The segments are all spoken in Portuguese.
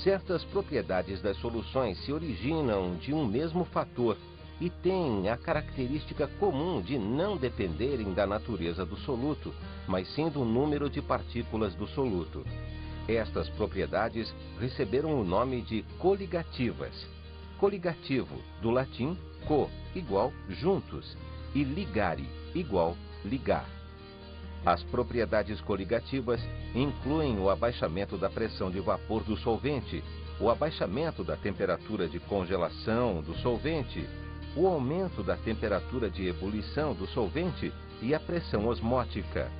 Certas propriedades das soluções se originam de um mesmo fator e têm a característica comum de não dependerem da natureza do soluto, mas sim do número de partículas do soluto. Estas propriedades receberam o nome de coligativas. Coligativo, do latim co, igual juntos, e ligare, igual ligar. As propriedades coligativas incluem o abaixamento da pressão de vapor do solvente, o abaixamento da temperatura de congelação do solvente, o aumento da temperatura de ebulição do solvente e a pressão osmótica.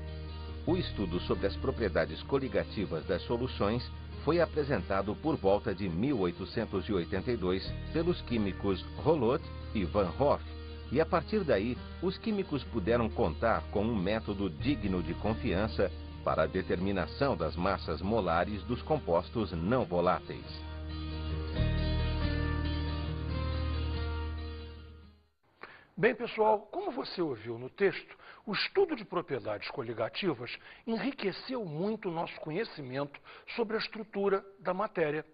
O estudo sobre as propriedades coligativas das soluções foi apresentado por volta de 1882 pelos químicos Rolodt e Van Hoff, e a partir daí, os químicos puderam contar com um método digno de confiança para a determinação das massas molares dos compostos não voláteis. Bem, pessoal, como você ouviu no texto, o estudo de propriedades coligativas enriqueceu muito o nosso conhecimento sobre a estrutura da matéria.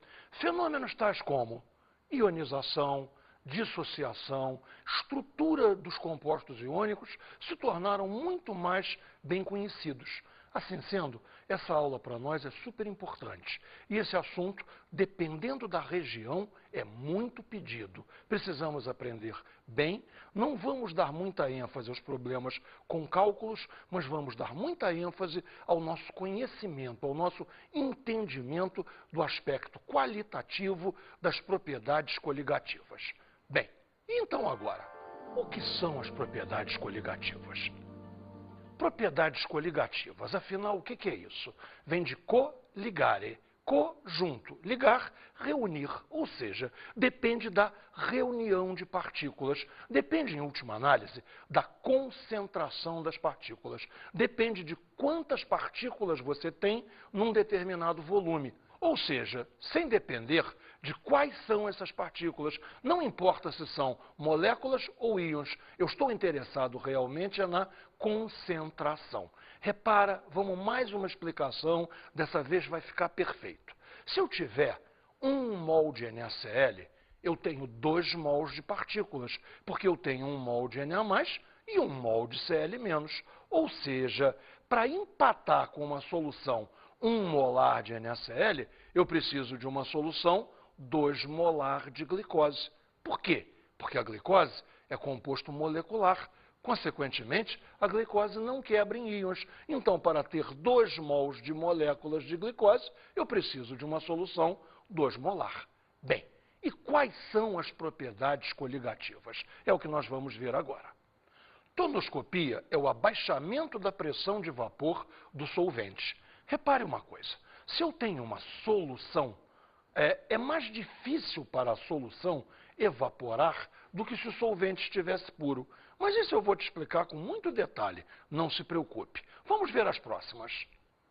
Fenômenos tais como ionização, dissociação, estrutura dos compostos iônicos se tornaram muito mais bem conhecidos. Assim sendo, essa aula para nós é super importante. E esse assunto, dependendo da região, é muito pedido. Precisamos aprender bem. Não vamos dar muita ênfase aos problemas com cálculos, mas vamos dar muita ênfase ao nosso conhecimento, ao nosso entendimento do aspecto qualitativo das propriedades coligativas. Bem, e então agora, o que são as propriedades coligativas? Propriedades coligativas, afinal, o que é isso? Vem de coligare, junto, ligar, reunir, ou seja, depende da reunião de partículas, depende, em última análise, da concentração das partículas, depende de quantas partículas você tem num determinado volume. Ou seja, sem depender de quais são essas partículas, não importa se são moléculas ou íons, eu estou interessado realmente na concentração. Repara, vamos mais uma explicação, dessa vez vai ficar perfeito. Se eu tiver 1 mol de NaCl, eu tenho 2 mols de partículas, porque eu tenho 1 mol de Na+, e 1 mol de Cl-. Ou seja, para empatar com uma solução 1 molar de NaCl, eu preciso de uma solução 2 molar de glicose. Por quê? Porque a glicose é composto molecular. Consequentemente, a glicose não quebra em íons. Então, para ter 2 mols de moléculas de glicose, eu preciso de uma solução 2 molar. Bem, e quais são as propriedades coligativas? É o que nós vamos ver agora. Tonoscopia é o abaixamento da pressão de vapor do solvente. Repare uma coisa, se eu tenho uma solução, é mais difícil para a solução evaporar do que se o solvente estivesse puro. Mas isso eu vou te explicar com muito detalhe, não se preocupe. Vamos ver as próximas.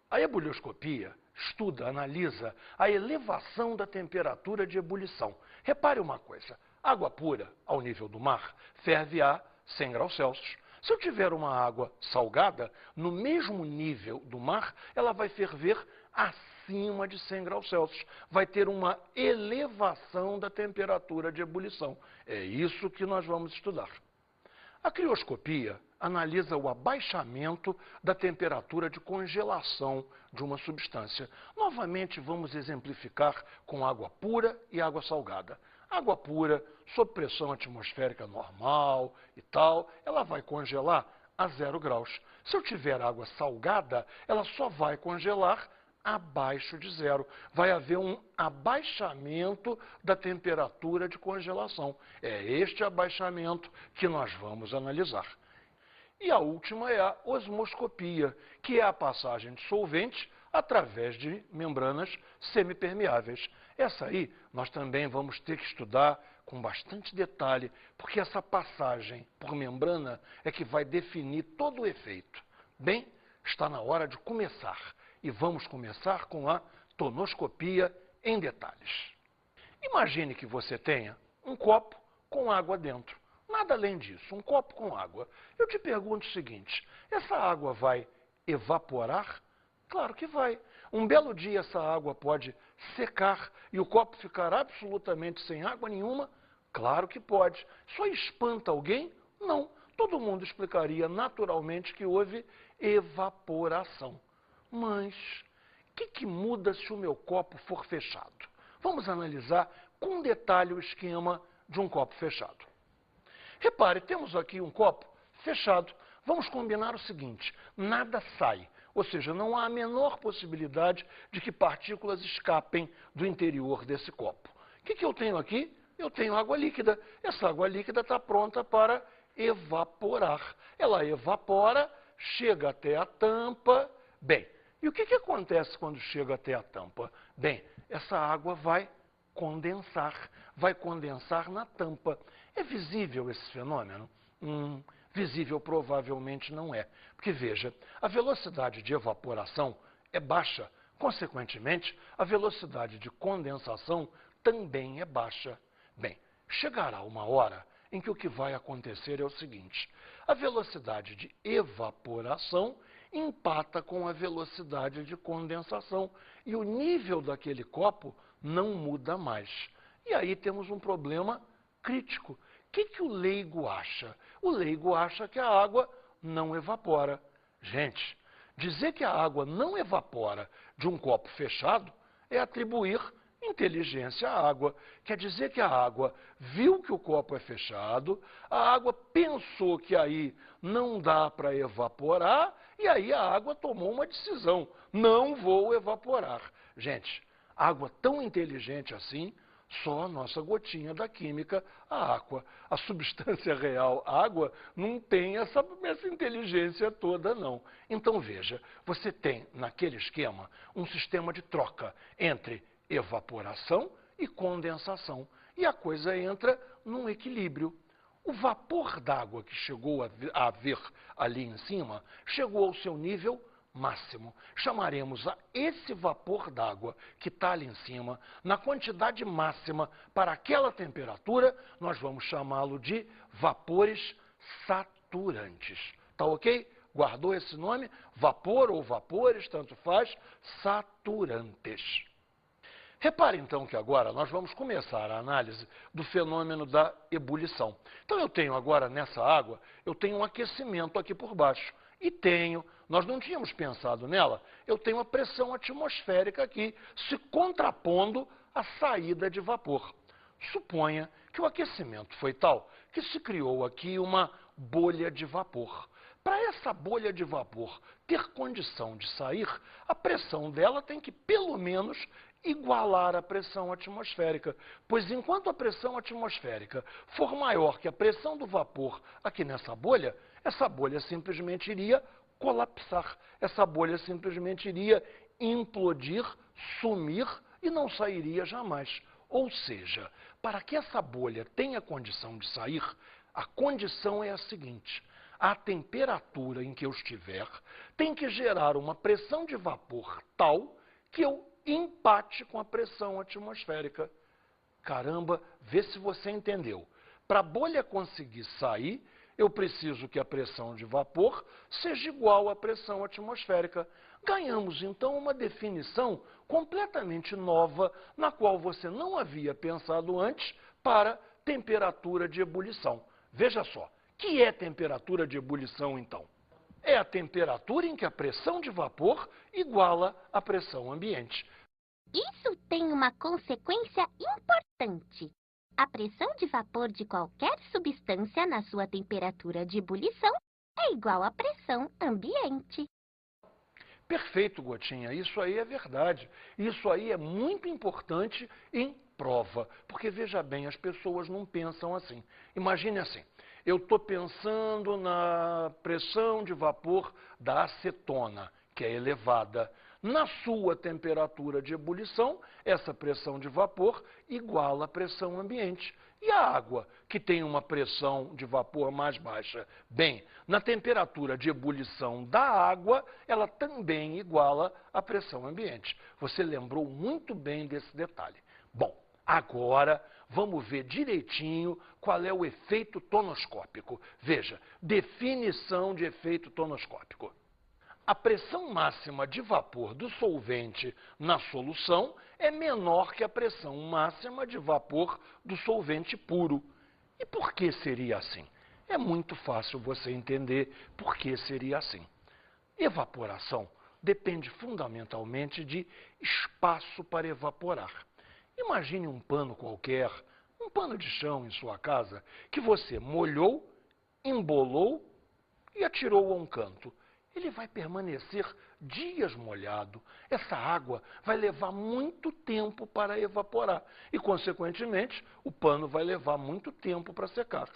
A ebulioscopia estuda, analisa a elevação da temperatura de ebulição. Repare uma coisa, água pura ao nível do mar ferve a 100 graus Celsius. Se eu tiver uma água salgada, no mesmo nível do mar, ela vai ferver acima de 100 graus Celsius. Vai ter uma elevação da temperatura de ebulição. É isso que nós vamos estudar. A crioscopia analisa o abaixamento da temperatura de congelação de uma substância. Novamente, vamos exemplificar com água pura e água salgada. Água pura, sob pressão atmosférica normal e tal, ela vai congelar a 0 graus. Se eu tiver água salgada, ela só vai congelar abaixo de 0. Vai haver um abaixamento da temperatura de congelação. É este abaixamento que nós vamos analisar. E a última é a osmoscopia, que é a passagem de solvente através de membranas semipermeáveis. Essa aí nós também vamos ter que estudar com bastante detalhe, porque essa passagem por membrana é que vai definir todo o efeito. Bem, está na hora de começar. E vamos começar com a tonoscopia em detalhes. Imagine que você tenha um copo com água dentro. Nada além disso, um copo com água. Eu te pergunto o seguinte, essa água vai evaporar? Claro que vai. Um belo dia essa água pode secar e o copo ficar absolutamente sem água nenhuma? Claro que pode. Só espanta alguém? Não. Todo mundo explicaria naturalmente que houve evaporação. Mas o que muda se o meu copo for fechado? Vamos analisar com detalhe o esquema de um copo fechado. Repare, temos aqui um copo fechado. Vamos combinar o seguinte: nada sai, ou seja, não há a menor possibilidade de que partículas escapem do interior desse copo. O que eu tenho aqui? Eu tenho água líquida. Essa água líquida está pronta para evaporar. Ela evapora, chega até a tampa. Bem, e o que acontece quando chega até a tampa? Bem, essa água vai condensar na tampa. É visível esse fenômeno? Visível provavelmente não é. Porque, veja, a velocidade de evaporação é baixa. Consequentemente, a velocidade de condensação também é baixa. Bem, chegará uma hora em que o que vai acontecer é o seguinte: a velocidade de evaporação empata com a velocidade de condensação e o nível daquele copo não muda mais. E aí temos um problema crítico. O que o leigo acha? O leigo acha que a água não evapora. Gente, dizer que a água não evapora de um copo fechado é atribuir inteligência à água. Quer dizer que a água viu que o copo é fechado, a água pensou que aí não dá para evaporar, e aí a água tomou uma decisão: não vou evaporar. Gente, água tão inteligente assim, só a nossa gotinha da química, a água. A substância real, a água, não tem essa inteligência toda, não. Então, veja, você tem, naquele esquema, um sistema de troca entre evaporação e condensação. E a coisa entra num equilíbrio. O vapor d'água que chegou a haver ali em cima, chegou ao seu nível máximo. Chamaremos a esse vapor d'água que está ali em cima, na quantidade máxima para aquela temperatura, nós vamos chamá-lo de vapores saturantes. Tá ok? Guardou esse nome? Vapor ou vapores, tanto faz, saturantes. Repare, então, que agora nós vamos começar a análise do fenômeno da ebulição. Então, eu tenho agora, nessa água, eu tenho um aquecimento aqui por baixo. E tenho, nós não tínhamos pensado nela, eu tenho a pressão atmosférica aqui, se contrapondo à saída de vapor. Suponha que o aquecimento foi tal que se criou aqui uma bolha de vapor. Para essa bolha de vapor ter condição de sair, a pressão dela tem que, pelo menos, igualar a pressão atmosférica, pois enquanto a pressão atmosférica for maior que a pressão do vapor aqui nessa bolha, essa bolha simplesmente iria colapsar, essa bolha simplesmente iria implodir, sumir e não sairia jamais. Ou seja, para que essa bolha tenha condição de sair, a condição é a seguinte: a temperatura em que eu estiver tem que gerar uma pressão de vapor tal que eu empate com a pressão atmosférica. Caramba, vê se você entendeu. Para a bolha conseguir sair, eu preciso que a pressão de vapor seja igual à pressão atmosférica. Ganhamos, então, uma definição completamente nova, na qual você não havia pensado antes, para temperatura de ebulição. Veja só, o que é temperatura de ebulição, então? É a temperatura em que a pressão de vapor iguala a pressão ambiente. Isso tem uma consequência importante. A pressão de vapor de qualquer substância na sua temperatura de ebulição é igual à pressão ambiente. Perfeito, Gotinha. Isso aí é verdade. Isso aí é muito importante em prova. Porque, veja bem, as pessoas não pensam assim. Imagine assim: eu estou pensando na pressão de vapor da acetona, que é elevada. Na sua temperatura de ebulição, essa pressão de vapor iguala a pressão ambiente. E a água, que tem uma pressão de vapor mais baixa? Bem, na temperatura de ebulição da água, ela também iguala a pressão ambiente. Você lembrou muito bem desse detalhe. Bom, agora vamos ver direitinho qual é o efeito tonoscópico. Veja, definição de efeito tonoscópico. a pressão máxima de vapor do solvente na solução é menor que a pressão máxima de vapor do solvente puro. E por que seria assim? É muito fácil você entender por que seria assim. Evaporação depende fundamentalmente de espaço para evaporar. Imagine um pano qualquer, um pano de chão em sua casa, que você molhou, embolou e atirou a um canto. Ele vai permanecer dias molhado. Essa água vai levar muito tempo para evaporar e, consequentemente, o pano vai levar muito tempo para secar.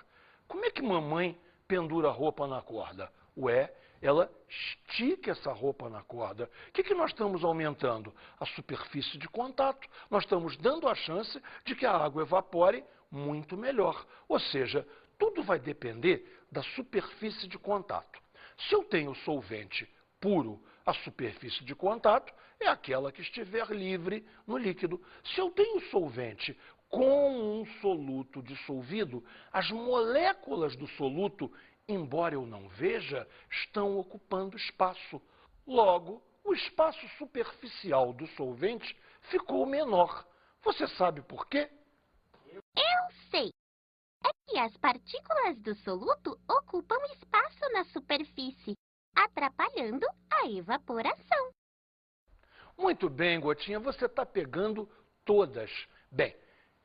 Como é que mamãe pendura a roupa na corda? Ué, ela estica essa roupa na corda. O que nós estamos aumentando? A superfície de contato. Nós estamos dando a chance de que a água evapore muito melhor. Ou seja, tudo vai depender da superfície de contato. Se eu tenho solvente puro, a superfície de contato é aquela que estiver livre no líquido. Se eu tenho solvente com um soluto dissolvido, as moléculas do soluto, embora eu não veja, estão ocupando espaço. Logo, o espaço superficial do solvente ficou menor. Você sabe por quê? Eu sei. É que as partículas do soluto ocupam espaço na superfície, atrapalhando a evaporação. Muito bem, Gotinha, você está pegando todas. Bem,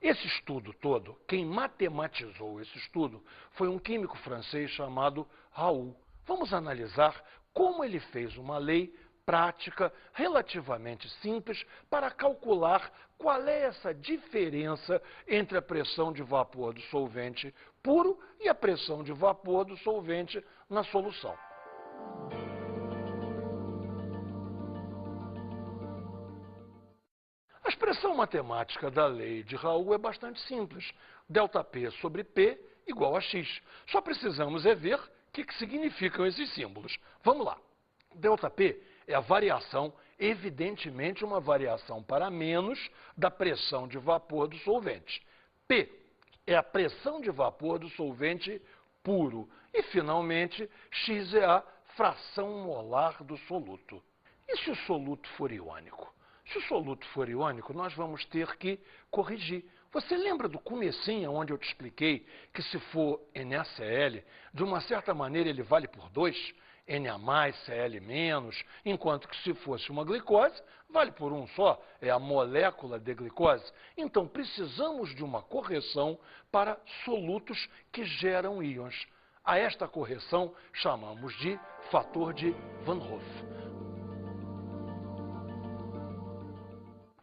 esse estudo todo, quem matematizou esse estudo foi um químico francês chamado Raoult. Vamos analisar como ele fez uma lei prática relativamente simples para calcular qual é essa diferença entre a pressão de vapor do solvente puro e a pressão de vapor do solvente na solução. A expressão matemática da lei de Raoult é bastante simples. ΔP sobre P igual a X. Só precisamos ver o que significam esses símbolos. Vamos lá. ΔP é a variação, evidentemente uma variação para menos da pressão de vapor do solvente. P é a pressão de vapor do solvente puro. E, finalmente, X é a fração molar do soluto. E se o soluto for iônico? Se o soluto for iônico, nós vamos ter que corrigir. Você lembra do comecinho onde eu te expliquei que se for NaCl, de uma certa maneira ele vale por 2? Na+, Cl-, enquanto que se fosse uma glicose, vale por um só, é a molécula de glicose. Então, precisamos de uma correção para solutos que geram íons. A esta correção chamamos de fator de Van Hoff.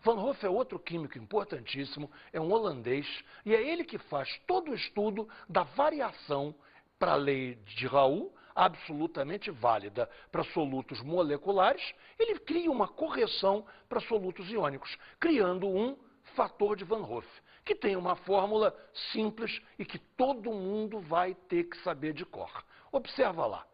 Van Hoff é outro químico importantíssimo, é um holandês, e é ele que faz todo o estudo da variação para a lei de Raoult, absolutamente válida para solutos moleculares. Ele cria uma correção para solutos iônicos, criando um fator de Van Hoff, que tem uma fórmula simples e que todo mundo vai ter que saber de cor. Observa lá,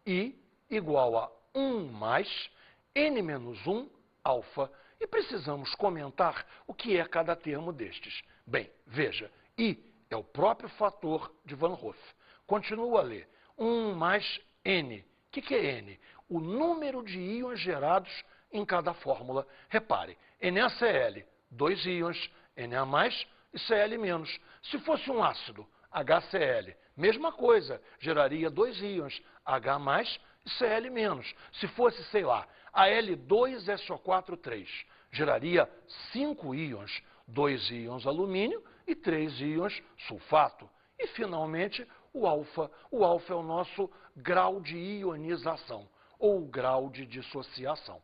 I igual a 1 mais N menos 1 alfa. E precisamos comentar o que é cada termo destes. Bem, veja, I é o próprio fator de Van Hoff. Continua a ler. 1 mais N. O que é N? O número de íons gerados em cada fórmula. Repare, NaCl, 2 íons, Na+, e Cl-. Se fosse um ácido, HCl, mesma coisa, geraria 2 íons, H+, e Cl-. Se fosse, sei lá, Al2SO4 geraria 5 íons, 2 íons alumínio e 3 íons sulfato. E, finalmente, o alfa. O alfa é o nosso grau de ionização, ou grau de dissociação.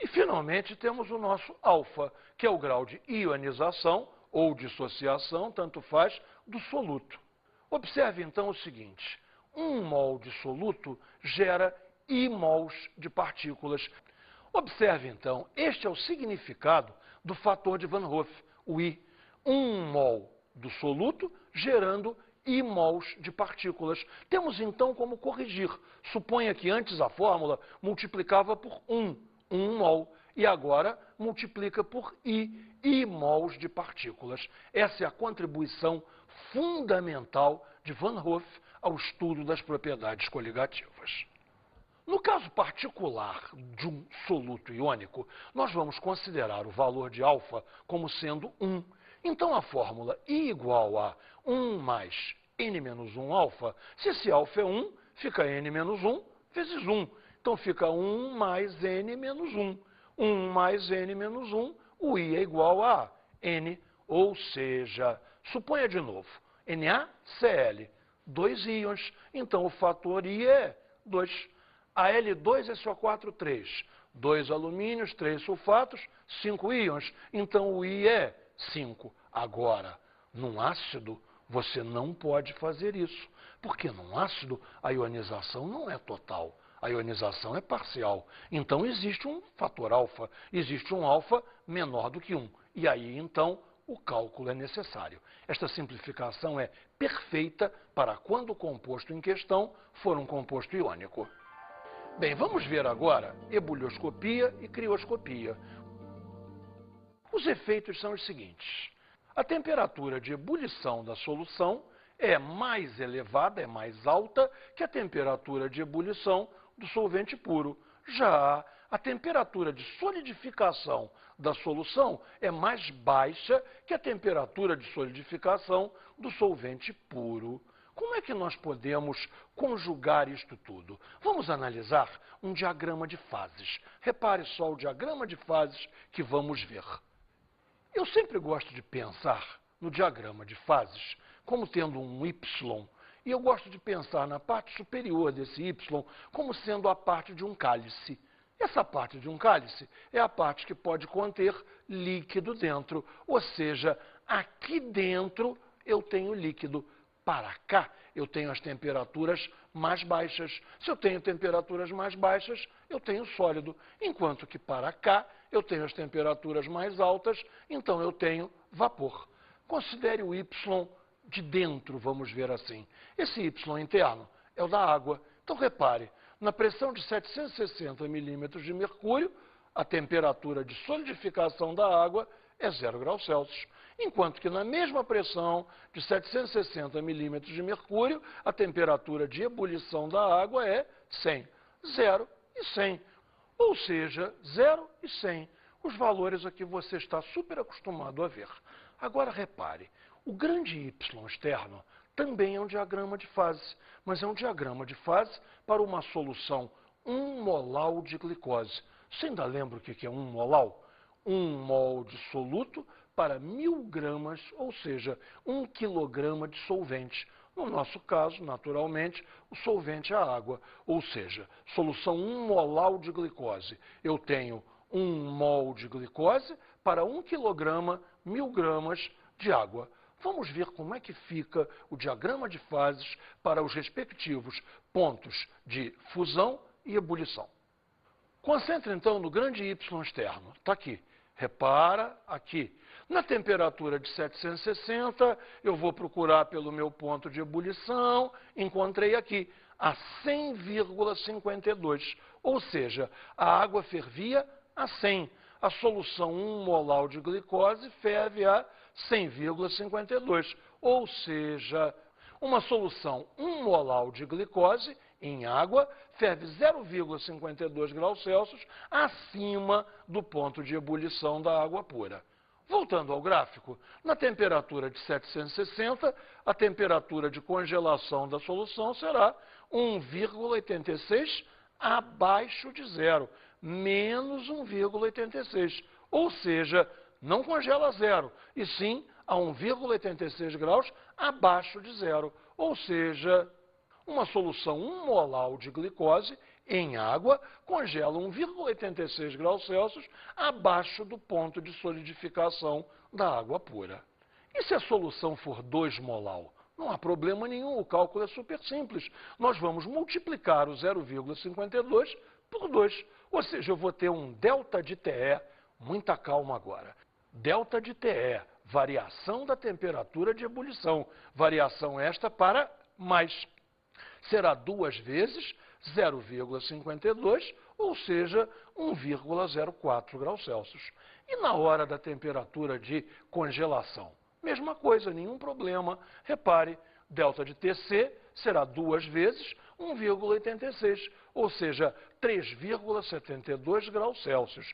E, finalmente, temos o nosso alfa, que é o grau de ionização, ou dissociação, tanto faz, do soluto. Observe, então, o seguinte. 1 mol de soluto gera I mols de partículas. Observe, então, este é o significado do fator de Van Hoff, o I. 1 mol do soluto gerando I mols de partículas. Temos, então, como corrigir. Suponha que antes a fórmula multiplicava por 1 mol, e agora multiplica por I mols de partículas. Essa é a contribuição fundamental de Van Hoff ao estudo das propriedades coligativas. No caso particular de um soluto iônico, nós vamos considerar o valor de alfa como sendo 1. Então, a fórmula I igual a 1 mais n menos 1 alfa, se esse alfa é 1, fica n menos 1 vezes 1. Então, fica 1 mais n menos 1. 1 mais n menos 1, o I é igual a n, ou seja, suponha de novo, NaCl, 2 íons, então o fator I é 2. A L2 é só 4, 3. 2 alumínios, 3 sulfatos, 5 íons, então o I é 5. Agora, num ácido, você não pode fazer isso, porque num ácido a ionização não é total, a ionização é parcial. Então existe um fator alfa, existe um alfa menor do que 1. E aí, então, o cálculo é necessário. Esta simplificação é perfeita para quando o composto em questão for um composto iônico. Bem, vamos ver agora ebulioscopia e crioscopia. Os efeitos são os seguintes. A temperatura de ebulição da solução é mais elevada, é mais alta que a temperatura de ebulição do solvente puro. Já a temperatura de solidificação da solução é mais baixa que a temperatura de solidificação do solvente puro. Como é que nós podemos conjugar isto tudo? Vamos analisar um diagrama de fases. Repare só o diagrama de fases que vamos ver. Eu sempre gosto de pensar no diagrama de fases como tendo um Y, e eu gosto de pensar na parte superior desse Y como sendo a parte de um cálice. Essa parte de um cálice é a parte que pode conter líquido dentro, ou seja, aqui dentro eu tenho líquido. Para cá, eu tenho as temperaturas mais baixas. Se eu tenho temperaturas mais baixas, eu tenho sólido. Enquanto que para cá, eu tenho as temperaturas mais altas, então eu tenho vapor. Considere o Y de dentro, vamos ver assim. Esse Y interno é o da água. Então, repare, na pressão de 760 milímetros de mercúrio, a temperatura de solidificação da água é 0 graus Celsius. Enquanto que na mesma pressão de 760 milímetros de mercúrio, a temperatura de ebulição da água é 100. 0 e 100. Ou seja, 0 e 100. Os valores aqui você está super acostumado a ver. Agora repare, o grande Y externo também é um diagrama de fase, mas é um diagrama de fase para uma solução 1 molar de glicose. Você ainda lembra o que é 1 molar? 1 mol de soluto para 1000 gramas, ou seja, 1 quilograma de solvente. No nosso caso, naturalmente, o solvente é a água, ou seja, solução 1 molar de glicose. Eu tenho 1 mol de glicose para 1 quilograma, 1000 gramas de água. Vamos ver como é que fica o diagrama de fases para os respectivos pontos de fusão e ebulição. Concentre, então, no grande Y externo. Está aqui. Repara aqui. Na temperatura de 760, eu vou procurar pelo meu ponto de ebulição. Encontrei aqui a 100,52. Ou seja, a água fervia a 100. A solução 1 molar de glicose ferve a 100,52. Ou seja, uma solução 1 molar de glicose em água ferve 0,52 graus Celsius acima do ponto de ebulição da água pura. Voltando ao gráfico, na temperatura de 760, a temperatura de congelação da solução será 1,86 abaixo de zero, menos 1,86. Ou seja, não congela a zero, e sim a 1,86 graus abaixo de zero. Ou seja, uma solução 1 molar de glicose em água congela 1,86 graus Celsius abaixo do ponto de solidificação da água pura. E se a solução for 2 molar? Não há problema nenhum, o cálculo é super simples. Nós vamos multiplicar o 0,52 por 2. Ou seja, eu vou ter um delta de TE, muita calma agora. Delta de TE, variação da temperatura de ebulição. Variação esta para mais. Será 2 vezes 0,52, ou seja, 1,04 graus Celsius. E na hora da temperatura de congelação? Mesma coisa, nenhum problema. Repare, delta de TC será 2 vezes 1,86, ou seja, 3,72 graus Celsius.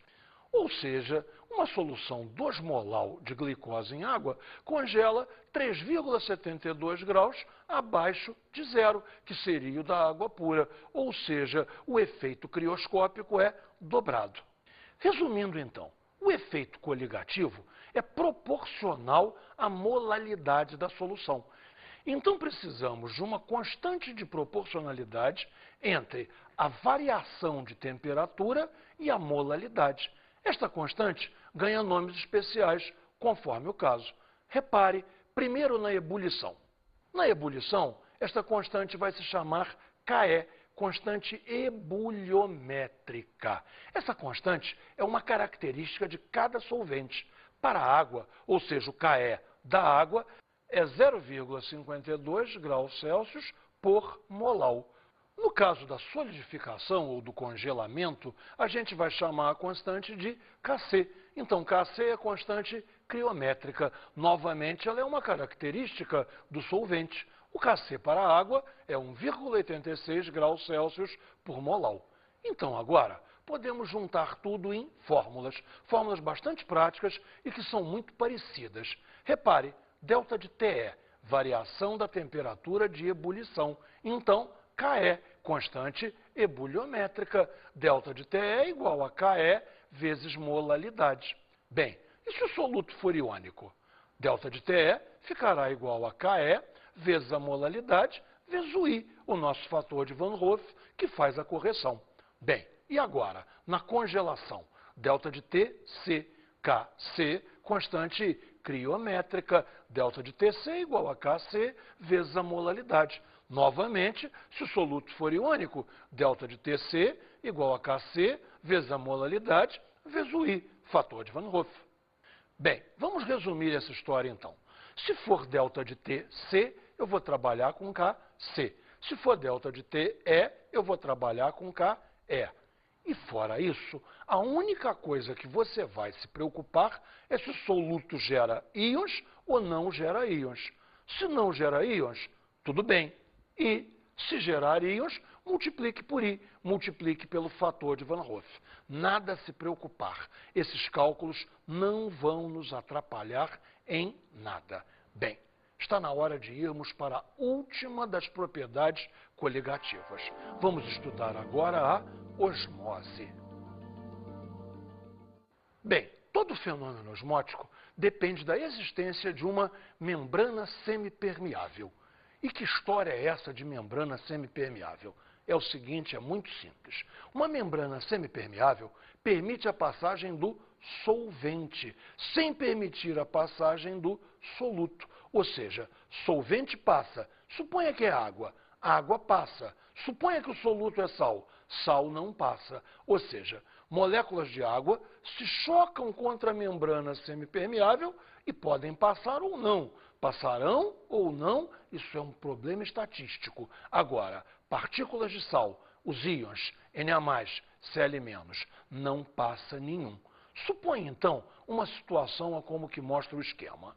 Ou seja, uma solução 2-molal de glicose em água congela 3,72 graus abaixo de zero, que seria o da água pura. Ou seja, o efeito crioscópico é dobrado. Resumindo então, o efeito coligativo é proporcional à molalidade da solução. Então precisamos de uma constante de proporcionalidade entre a variação de temperatura e a molalidade. Esta constante ganha nomes especiais, conforme o caso. Repare, primeiro na ebulição. Na ebulição, esta constante vai se chamar KE, constante ebuliométrica. Essa constante é uma característica de cada solvente. Para a água, ou seja, o KE da água, é 0,52 graus Celsius por molal. No caso da solidificação ou do congelamento, a gente vai chamar a constante de Kc. Então, Kc é a constante criométrica. Novamente, ela é uma característica do solvente. O Kc para a água é 1,86 graus Celsius por molal. Então, agora, podemos juntar tudo em fórmulas. Fórmulas bastante práticas e que são muito parecidas. Repare, delta de TE, variação da temperatura de ebulição. Então, KE, constante ebuliométrica. Delta de TE é igual a KE vezes molalidade. Bem, e se o soluto for iônico? Delta de TE ficará igual a KE vezes a molalidade vezes o I, o nosso fator de Van Hoff, que faz a correção. Bem, e agora, na congelação? Delta de TC, KC, constante criométrica. Delta de TC igual a KC vezes a molalidade. Novamente, se o soluto for iônico, delta de TC igual a Kc vezes a molalidade vezes o I, fator de Van Hoff. Bem, vamos resumir essa história então. Se for delta de TC, eu vou trabalhar com Kc. Se for delta de TE, eu vou trabalhar com KE. E fora isso, a única coisa que você vai se preocupar é se o soluto gera íons ou não gera íons. Se não gera íons, tudo bem. E, se gerar íons, multiplique por I, multiplique pelo fator de Van Hoff. Nada a se preocupar. Esses cálculos não vão nos atrapalhar em nada. Bem, está na hora de irmos para a última das propriedades coligativas. Vamos estudar agora a osmose. Bem, todo fenômeno osmótico depende da existência de uma membrana semipermeável. E que história é essa de membrana semipermeável? É o seguinte, é muito simples. Uma membrana semipermeável permite a passagem do solvente, sem permitir a passagem do soluto. Ou seja, solvente passa. Suponha que é água. Água passa. Suponha que o soluto é sal. Sal não passa. Ou seja, moléculas de água se chocam contra a membrana semipermeável e podem passar ou não. Passarão ou não, isso é um problema estatístico. Agora, partículas de sal, os íons Na+, Cl-, não passa nenhum. Suponha, então, uma situação como que mostra o esquema.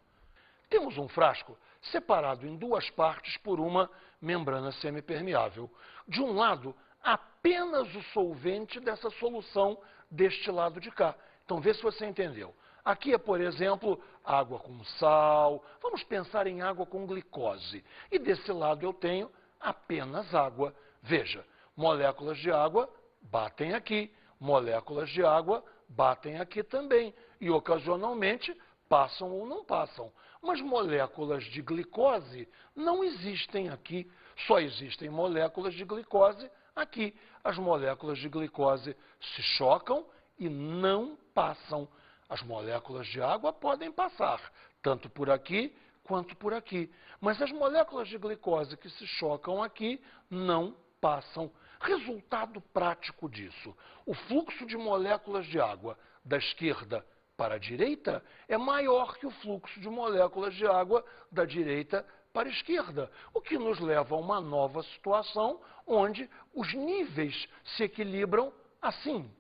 Temos um frasco separado em duas partes por uma membrana semipermeável. De um lado, apenas o solvente dessa solução deste lado de cá. Então, vê se você entendeu. Aqui é, por exemplo, água com sal. Vamos pensar em água com glicose. E desse lado eu tenho apenas água. Veja, moléculas de água batem aqui, moléculas de água batem aqui também. E, ocasionalmente, passam ou não passam. Mas moléculas de glicose não existem aqui. Só existem moléculas de glicose aqui. As moléculas de glicose se chocam e não passam. As moléculas de água podem passar, tanto por aqui quanto por aqui. Mas as moléculas de glicose que se chocam aqui não passam. Resultado prático disso: o fluxo de moléculas de água da esquerda para a direita é maior que o fluxo de moléculas de água da direita para a esquerda, o que nos leva a uma nova situação onde os níveis se equilibram assim.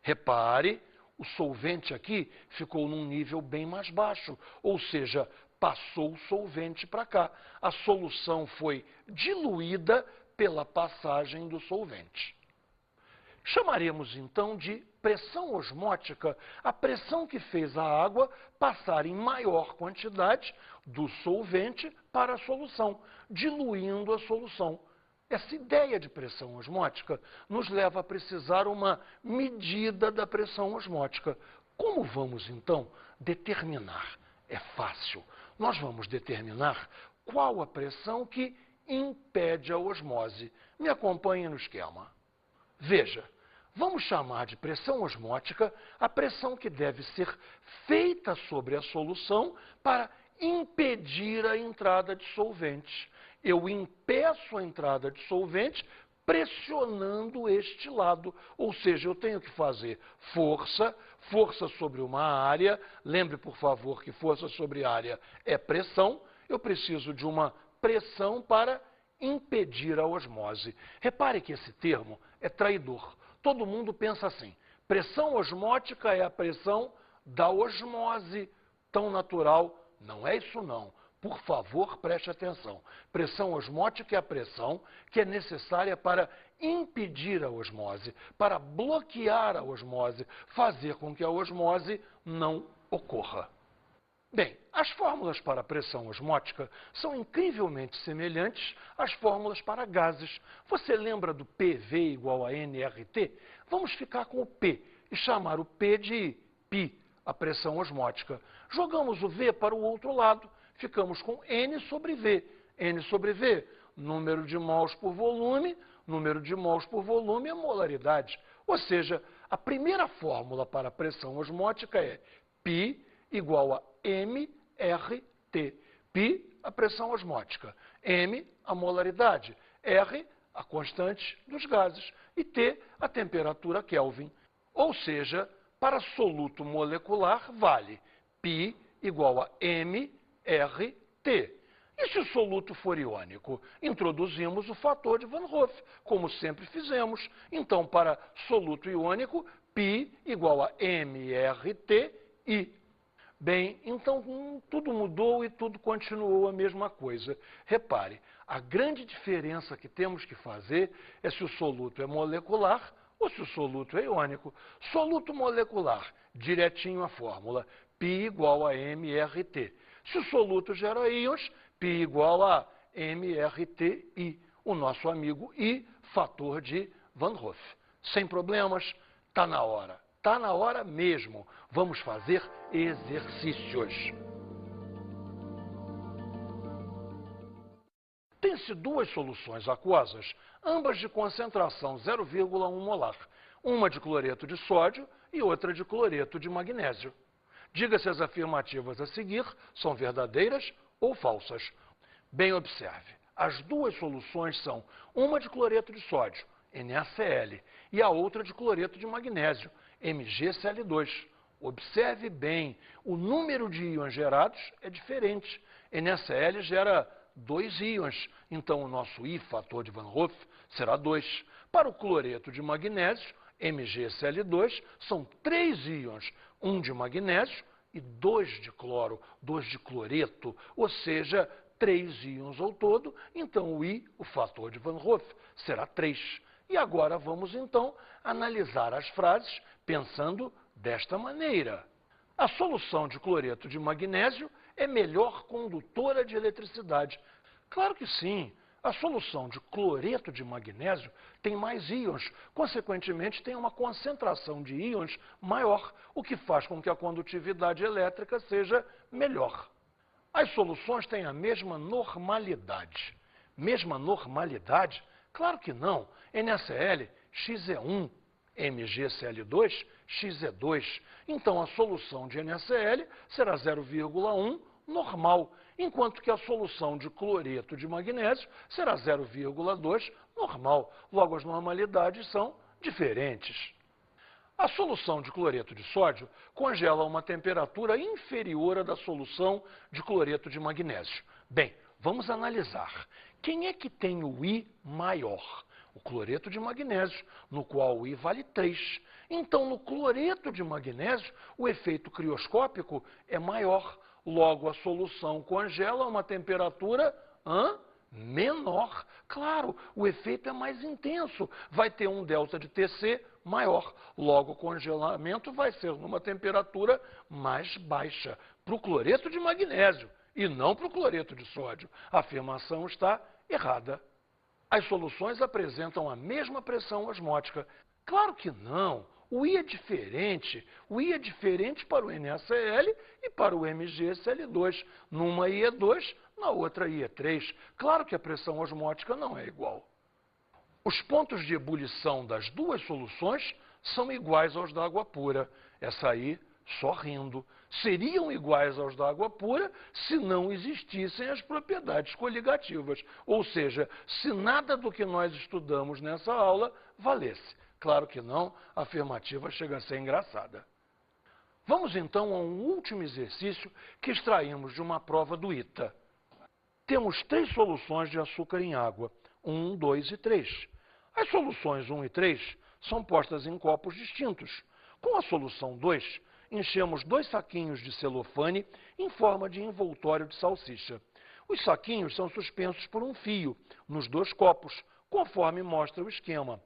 Repare, o solvente aqui ficou num nível bem mais baixo, ou seja, passou o solvente para cá. A solução foi diluída pela passagem do solvente. Chamaremos então de pressão osmótica a pressão que fez a água passar em maior quantidade do solvente para a solução, diluindo a solução. Essa ideia de pressão osmótica nos leva a precisar uma medida da pressão osmótica. Como vamos então determinar? É fácil. Nós vamos determinar qual a pressão que impede a osmose. Me acompanhe no esquema. Veja. Vamos chamar de pressão osmótica a pressão que deve ser feita sobre a solução para impedir a entrada de solvente. Eu impeço a entrada de solvente pressionando este lado, ou seja, eu tenho que fazer força sobre uma área. Lembre, por favor, que força sobre área é pressão. Eu preciso de uma pressão para impedir a osmose. Repare que esse termo é traidor. Todo mundo pensa assim, pressão osmótica é a pressão da osmose tão natural. Não é isso não. Por favor, preste atenção. Pressão osmótica é a pressão que é necessária para impedir a osmose, para bloquear a osmose, fazer com que a osmose não ocorra. Bem, as fórmulas para a pressão osmótica são incrivelmente semelhantes às fórmulas para gases. Você lembra do PV igual a nRT? Vamos ficar com o P e chamar o P de π, a pressão osmótica. Jogamos o V para o outro lado, ficamos com N sobre V. N sobre V, número de mols por volume é molaridade. Ou seja, a primeira fórmula para a pressão osmótica é π igual a mRT. π, a pressão osmótica. M, a molaridade. R, a constante dos gases. E T, a temperatura Kelvin. Ou seja, para soluto molecular vale π igual a mRT. E se o soluto for iônico? Introduzimos o fator de Van Hoff, como sempre fizemos. Então, para soluto iônico, π igual a mRTI. Bem, então tudo mudou e tudo continuou a mesma coisa. Repare, a grande diferença que temos que fazer é se o soluto é molecular ou se o soluto é iônico. Soluto molecular, direitinho a fórmula, π igual a mRT. Se o soluto gera íons, π igual a mRTI, o nosso amigo I, fator de Van Hoff. Sem problemas, está na hora. Está na hora mesmo. Vamos fazer exercícios. Tem-se duas soluções aquosas, ambas de concentração 0,1 molar. Uma de cloreto de sódio e outra de cloreto de magnésio. Diga se as afirmativas a seguir são verdadeiras ou falsas. Bem, observe. As duas soluções são uma de cloreto de sódio, NaCl, e a outra de cloreto de magnésio, MgCl2. Observe bem, o número de íons gerados é diferente. NaCl gera 2 íons, então o nosso I, fator de Van Hoff, será 2. Para o cloreto de magnésio, MgCl2, são 3 íons, 1 de magnésio e 2 de cloro, 2 de cloreto, ou seja, 3 íons ao todo, então o I, o fator de Van Hoff, será 3. E agora vamos então analisar as frases pensando desta maneira. A solução de cloreto de magnésio é melhor condutora de eletricidade. Claro que sim. A solução de cloreto de magnésio tem mais íons, consequentemente tem uma concentração de íons maior, o que faz com que a condutividade elétrica seja melhor. As soluções têm a mesma normalidade. Mesma normalidade? Claro que não. NaCl, X é 1. MgCl2, X é 2. Então, a solução de NaCl será 0,1 normal, enquanto que a solução de cloreto de magnésio será 0,2 normal. Logo, as normalidades são diferentes. A solução de cloreto de sódio congela a uma temperatura inferior à da solução de cloreto de magnésio. Bem, vamos analisar. Quem é que tem o I maior? O cloreto de magnésio, no qual o I vale 3. Então, no cloreto de magnésio, o efeito crioscópico é maior. Logo, a solução congela a uma temperatura menor. Claro, o efeito é mais intenso. Vai ter um delta de Tc maior. Logo, o congelamento vai ser numa temperatura mais baixa. Para o cloreto de magnésio e não para o cloreto de sódio. A afirmação está errada. As soluções apresentam a mesma pressão osmótica. Claro que não. O I é diferente. O I é diferente para o NaCl e para o MgSl2. Numa I é 2, na outra I é 3. Claro que a pressão osmótica não é igual. Os pontos de ebulição das duas soluções são iguais aos da água pura. Essa aí, só rindo. Seriam iguais aos da água pura se não existissem as propriedades coligativas. Ou seja, se nada do que nós estudamos nessa aula valesse. Claro que não, a afirmativa chega a ser engraçada. Vamos então a um último exercício que extraímos de uma prova do ITA. Temos 3 soluções de açúcar em água, 1, 2 e 3. As soluções 1 e 3 são postas em copos distintos. Com a solução 2, enchemos 2 saquinhos de celofane em forma de envoltório de salsicha. Os saquinhos são suspensos por um fio nos 2 copos, conforme mostra o esquema.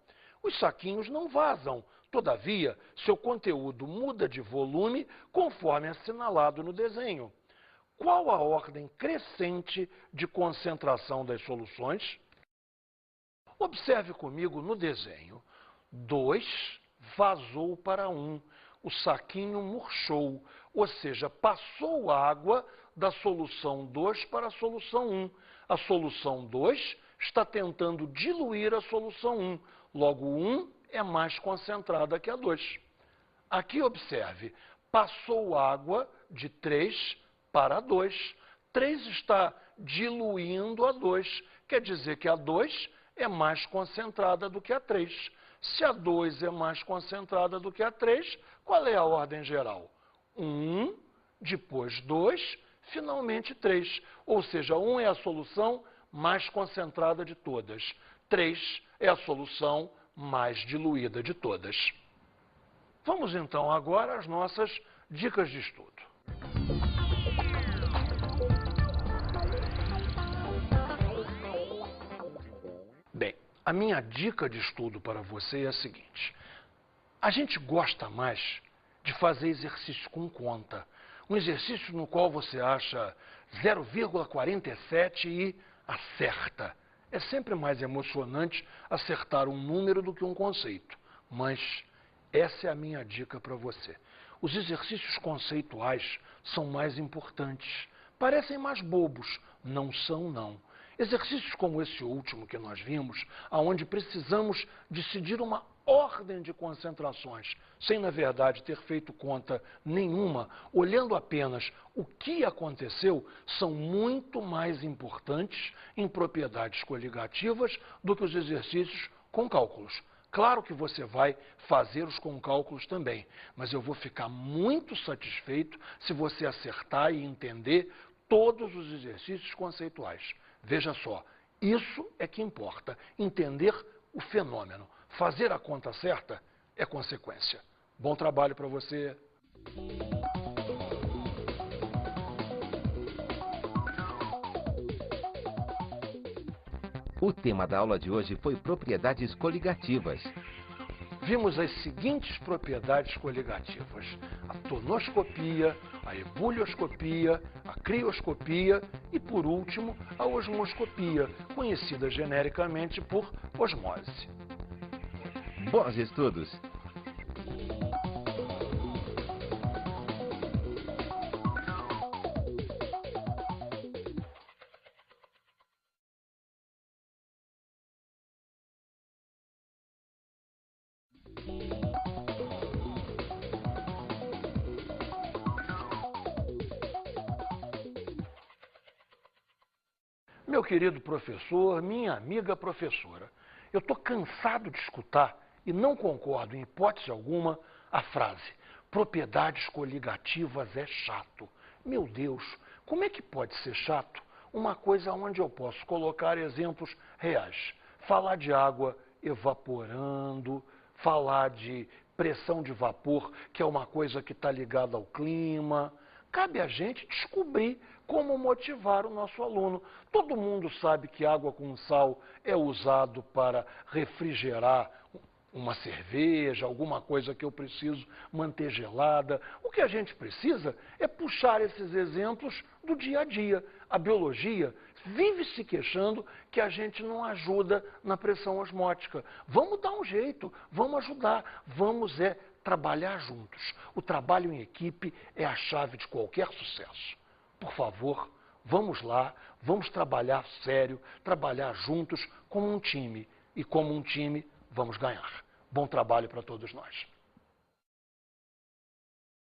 Os saquinhos não vazam, todavia, seu conteúdo muda de volume conforme assinalado no desenho. Qual a ordem crescente de concentração das soluções? Observe comigo no desenho. 2 vazou para 1. O saquinho murchou, ou seja, passou água da solução 2 para a solução 1. A solução 2 está tentando diluir a solução 1. Logo, 1 é mais concentrada que a 2. Aqui observe, passou água de 3 para 2. 3 está diluindo a 2. Quer dizer que a 2 é mais concentrada do que a 3. Se a 2 é mais concentrada do que a 3, qual é a ordem geral? 1, depois 2, finalmente 3. Ou seja, 1 é a solução mais concentrada de todas. 3 é a solução mais diluída de todas. Vamos então agora às nossas dicas de estudo. Bem, a minha dica de estudo para você é a seguinte. A gente gosta mais de fazer exercício com conta. Um exercício no qual você acha 0,47 e acerta. É sempre mais emocionante acertar um número do que um conceito. Mas essa é a minha dica para você. Os exercícios conceituais são mais importantes. Parecem mais bobos. Não são, não. Exercícios como esse último que nós vimos, onde precisamos decidir uma ordem de concentrações, sem, na verdade, ter feito conta nenhuma, olhando apenas o que aconteceu, são muito mais importantes em propriedades coligativas do que os exercícios com cálculos. Claro que você vai fazer-os com cálculos também, mas eu vou ficar muito satisfeito se você acertar e entender todos os exercícios conceituais. Veja só, isso é que importa, entender o fenômeno. Fazer a conta certa é consequência. Bom trabalho para você. O tema da aula de hoje foi propriedades coligativas. Vimos as seguintes propriedades coligativas: a tonoscopia, a ebulioscopia, a crioscopia e, por último, a osmoscopia, conhecida genericamente por osmose. Bons estudos! Meu querido professor, minha amiga professora, eu estou cansado de escutar e não concordo em hipótese alguma a frase propriedades coligativas é chato. Meu Deus, como é que pode ser chato uma coisa onde eu posso colocar exemplos reais? Falar de água evaporando, falar de pressão de vapor, que é uma coisa que está ligada ao clima. cabe a gente descobrir como motivar o nosso aluno. Todo mundo sabe que água com sal é usado para refrigerar uma cerveja, alguma coisa que eu preciso manter gelada. O que a gente precisa é puxar esses exemplos do dia a dia. A biologia vive se queixando que a gente não ajuda na pressão osmótica. Vamos dar um jeito, vamos ajudar, vamos trabalhar juntos. O trabalho em equipe é a chave de qualquer sucesso. Por favor, vamos lá, vamos trabalhar sério, trabalhar juntos como um time. E como um time, vamos ganhar. Bom trabalho para todos nós.